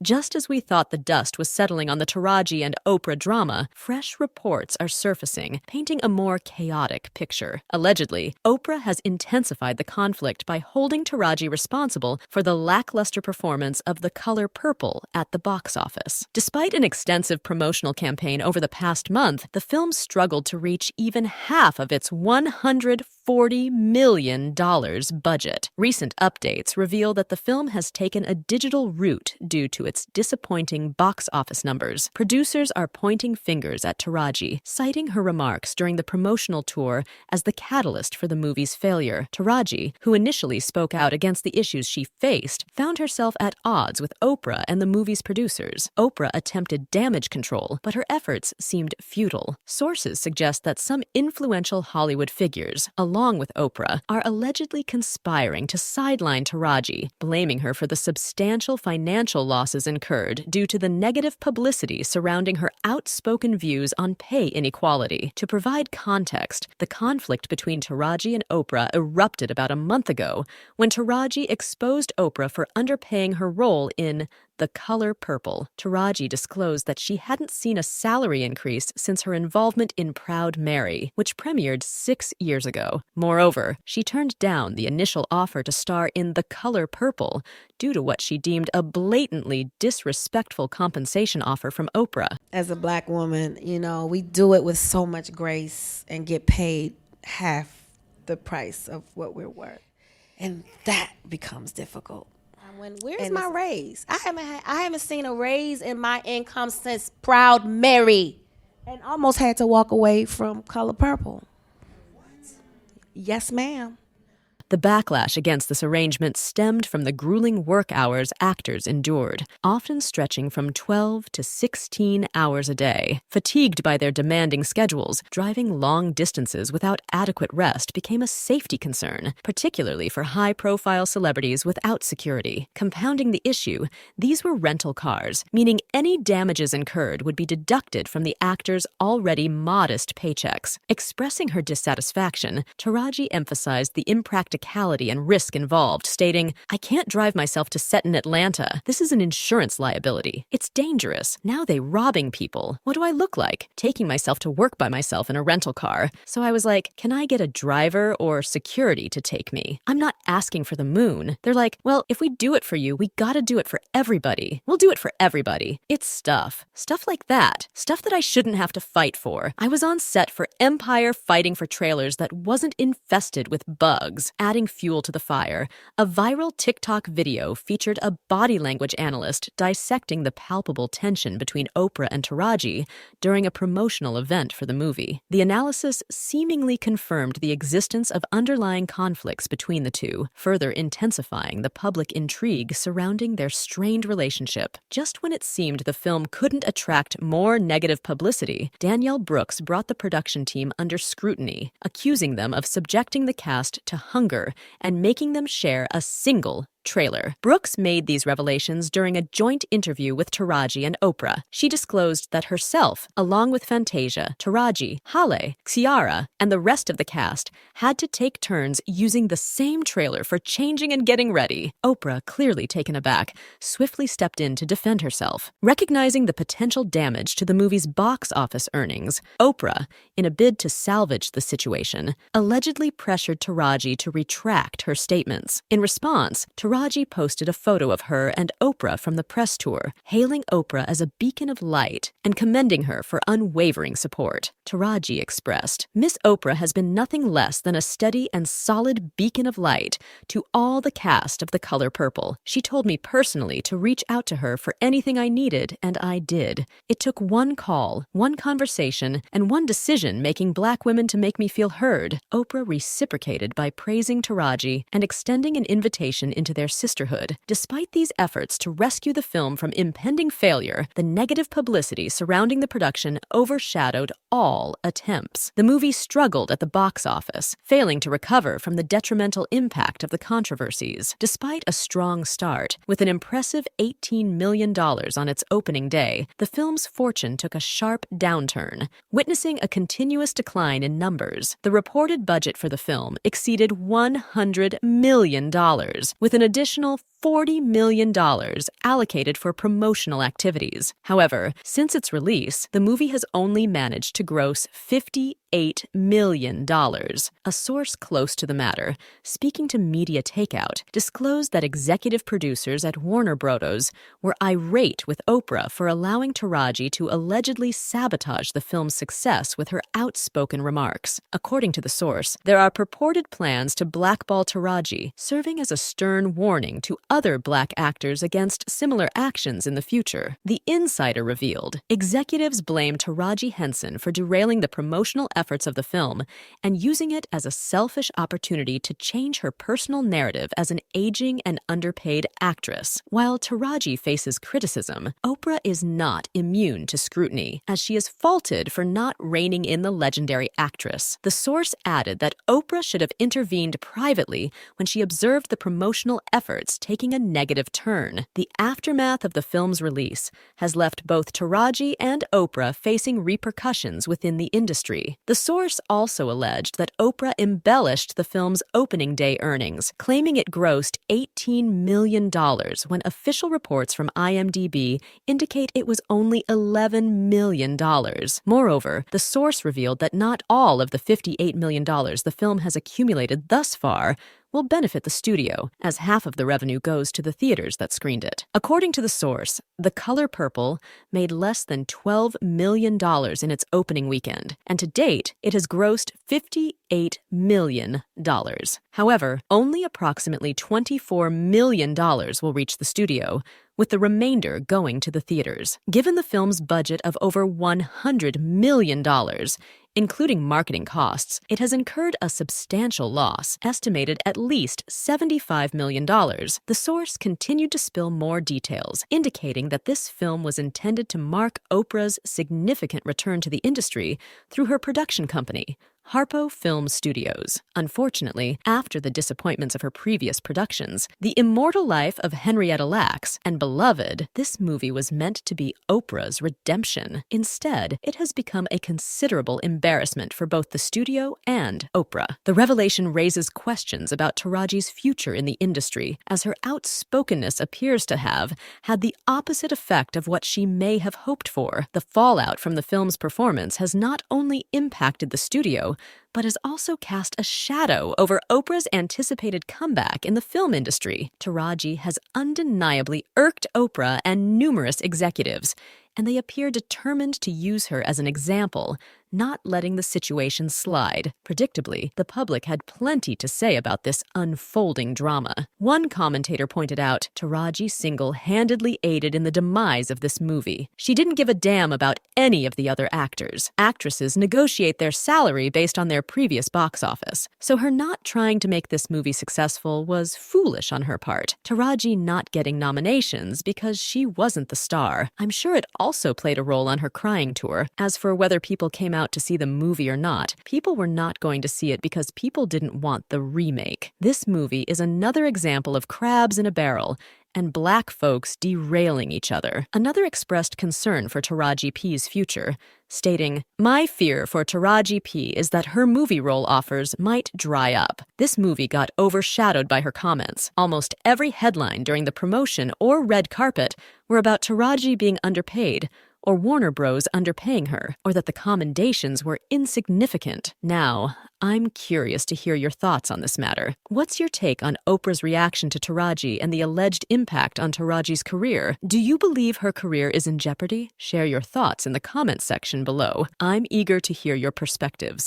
Just as we thought the dust was settling on the Taraji and Oprah drama, fresh reports are surfacing, painting a more chaotic picture. Allegedly, Oprah has intensified the conflict by holding Taraji responsible for the lackluster performance of The Color Purple at the box office. Despite an extensive promotional campaign over the past month, the film struggled to reach even half of its $140 million budget. Recent updates reveal that the film has taken a digital route due to its disappointing box office numbers. Producers are pointing fingers at Taraji, citing her remarks during the promotional tour as the catalyst for the movie's failure. Taraji, who initially spoke out against the issues she faced, found herself at odds with Oprah and the movie's producers. Oprah attempted damage control, but her efforts seemed futile. Sources suggest that some influential Hollywood figures, along with Oprah, are allegedly conspiring to sideline Taraji, blaming her for the substantial financial losses incurred due to the negative publicity surrounding her outspoken views on pay inequality. To provide context, the conflict between Taraji and Oprah erupted about a month ago when Taraji exposed Oprah for underpaying her role in The Color Purple. Taraji disclosed that she hadn't seen a salary increase since her involvement in Proud Mary, which premiered 6 years ago. Moreover, she turned down the initial offer to star in The Color Purple due to what she deemed a blatantly disrespectful compensation offer from Oprah. As a black woman, we do it with so much grace and get paid half the price of what we're worth. And that becomes difficult. Where's my raise? I haven't seen a raise in my income since Proud Mary, and almost had to walk away from Color Purple. Yes, ma'am. The backlash against this arrangement stemmed from the grueling work hours actors endured, often stretching from 12 to 16 hours a day. Fatigued by their demanding schedules, driving long distances without adequate rest became a safety concern, particularly for high-profile celebrities without security. Compounding the issue, these were rental cars, meaning any damages incurred would be deducted from the actors' already modest paychecks. Expressing her dissatisfaction, Taraji emphasized the impracticality and risk involved, stating, "I can't drive myself to set in Atlanta. This is an insurance liability. It's dangerous. Now they robbing people. What do I look like? Taking myself to work by myself in a rental car." So I was like, can I get a driver or security to take me? I'm not asking for the moon. They're like, well, if we do it for you, we gotta do it for everybody. We'll do it for everybody. It's stuff like that. Stuff that I shouldn't have to fight for. I was on set for Empire fighting for trailers that wasn't infested with bugs. Adding fuel to the fire, a viral TikTok video featured a body language analyst dissecting the palpable tension between Oprah and Taraji during a promotional event for the movie. The analysis seemingly confirmed the existence of underlying conflicts between the two, further intensifying the public intrigue surrounding their strained relationship. Just when it seemed the film couldn't attract more negative publicity, Danielle Brooks brought the production team under scrutiny, accusing them of subjecting the cast to hunger and making them share a single trailer. Brooks made these revelations during a joint interview with Taraji and Oprah. She disclosed that herself, along with Fantasia, Taraji, Halle, Ciara, and the rest of the cast, had to take turns using the same trailer for changing and getting ready. Oprah, clearly taken aback, swiftly stepped in to defend herself. Recognizing the potential damage to the movie's box office earnings, Oprah, in a bid to salvage the situation, allegedly pressured Taraji to retract her statements. In response, Taraji posted a photo of her and Oprah from the press tour, hailing Oprah as a beacon of light and commending her for unwavering support. Taraji expressed, "Miss Oprah has been nothing less than a steady and solid beacon of light to all the cast of The Color Purple. She told me personally to reach out to her for anything I needed, and I did. It took one call, one conversation, and one decision making Black women to make me feel heard." Oprah reciprocated by praising Taraji and extending an invitation into their sisterhood. Despite these efforts to rescue the film from impending failure, the negative publicity surrounding the production overshadowed all attempts. The movie struggled at the box office, failing to recover from the detrimental impact of the controversies. Despite a strong start, with an impressive $18 million on its opening day, the film's fortune took a sharp downturn, witnessing a continuous decline in numbers. The reported budget for the film exceeded $100 million, with an additional $40 million allocated for promotional activities. However, since its release, the movie has only managed to gross $58 million. A source close to the matter, speaking to Media Takeout, disclosed that executive producers at Warner Bros. Were irate with Oprah for allowing Taraji to allegedly sabotage the film's success with her outspoken remarks. According to the source, there are purported plans to blackball Taraji, serving as a stern warning to other black actors against similar actions in the future. The Insider revealed executives blame Taraji Henson for derailing the promotional efforts of the film and using it as a selfish opportunity to change her personal narrative as an aging and underpaid actress. While Taraji faces criticism, Oprah is not immune to scrutiny, as she is faulted for not reining in the legendary actress. The source added that Oprah should have intervened privately when she observed the promotional efforts taking a negative turn. The aftermath of the film's release has left both Taraji and Oprah facing repercussions within the industry. The source also alleged that Oprah embellished the film's opening day earnings, claiming it grossed $18 million when official reports from IMDb indicate it was only $11 million. Moreover, the source revealed that not all of the $58 million the film has accumulated thus far will benefit the studio, as half of the revenue goes to the theaters that screened it. According to the source, The Color Purple made less than $12 million in its opening weekend, and to date, it has grossed $58 million. However, only approximately $24 million will reach the studio, with the remainder going to the theaters. Given the film's budget of over $100 million, including marketing costs, it has incurred a substantial loss, estimated at least $75 million. The source continued to spill more details, indicating that this film was intended to mark Oprah's significant return to the industry through her production company, Harpo Film Studios. Unfortunately, after the disappointments of her previous productions, The Immortal Life of Henrietta Lacks and Beloved, this movie was meant to be Oprah's redemption. Instead, it has become a considerable embarrassment for both the studio and Oprah. The revelation raises questions about Taraji's future in the industry, as her outspokenness appears to have had the opposite effect of what she may have hoped for. The fallout from the film's performance has not only impacted the studio, but has also cast a shadow over Oprah's anticipated comeback in the film industry. Taraji has undeniably irked Oprah and numerous executives, and they appear determined to use her as an example, not letting the situation slide. Predictably, the public had plenty to say about this unfolding drama. One commentator pointed out, Taraji single-handedly aided in the demise of this movie. She didn't give a damn about any of the other actors. Actresses negotiate their salary based on their previous box office, so her not trying to make this movie successful was foolish on her part. Taraji not getting nominations because she wasn't the star. I'm sure it also played a role on her crying tour. As for whether people came out to see the movie or not, people were not going to see it because people didn't want the remake. This movie is another example of crabs in a barrel and black folks derailing each other. Another expressed concern for Taraji P's future, stating, "My fear for Taraji P is that her movie role offers might dry up." This movie got overshadowed by her comments. Almost every headline during the promotion or red carpet were about Taraji being underpaid, or Warner Bros. Underpaying her, or that the commendations were insignificant. Now, I'm curious to hear your thoughts on this matter. What's your take on Oprah's reaction to Taraji and the alleged impact on Taraji's career? Do you believe her career is in jeopardy? Share your thoughts in the comments section below. I'm eager to hear your perspectives.